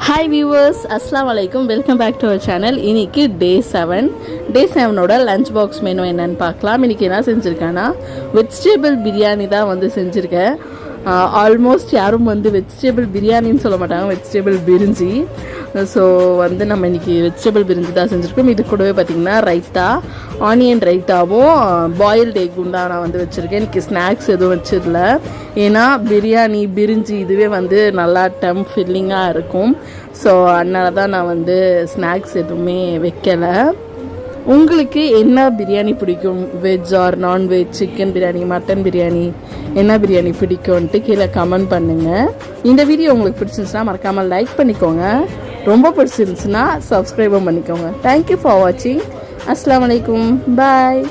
Hi viewers, அஸ்ஸலாமு அலைக்கும். Welcome back to our channel. இன்றைக்கி டே 7 லஞ்ச் பாக்ஸ் மெனு என்னென்னு பார்க்கலாம். இன்றைக்கி என்ன செஞ்சுருக்கேன்னா வெஜிடபிள் பிரியாணி தான் வந்து செஞ்சுருக்கேன். ஆல்மோஸ்ட் யாரும் வந்து வெஜிடபிள் பிரியாணின்னு சொல்ல மாட்டாங்க, வெஜிடபிள் பிரிஞ்சி. ஸோ வந்து நம்ம இன்றைக்கி வெஜிடபிள் பிரிஞ்சி தான் செஞ்சுருக்கோம். இது கூடவே பார்த்திங்கன்னா ரைத்தா, ஆனியன் ரைத்தாவும் பாயில்டு எக் குண்டா நான் வந்து வச்சுருக்கேன். இன்றைக்கி ஸ்நாக்ஸ் எதுவும் வச்சிடல, ஏன்னா பிரியாணி பிரிஞ்சி இதுவே வந்து நல்லா ஃபில்லிங்காக இருக்கும். ஸோ அதனால தான் நான் வந்து ஸ்நாக்ஸ் எதுவுமே வைக்கலை. உங்களுக்கு என்ன பிரியாணி பிடிக்கும்? Veg or non veg, chicken biryani, mutton biryani, என்ன பிரியாணி பிடிக்கும்ன்ட்டு கீழே கமெண்ட் பண்ணுங்கள். இந்த வீடியோ உங்களுக்கு பிடிச்சிருந்துச்சுன்னா மறக்காமல் லைக் பண்ணிக்கோங்க. ரொம்ப பிடிச்சிருந்துச்சுன்னா சப்ஸ்கிரைபும் பண்ணிக்கோங்க. தேங்க்யூ ஃபார் வாட்சிங். அஸ்ஸலாமு அலைக்கும். பாய்.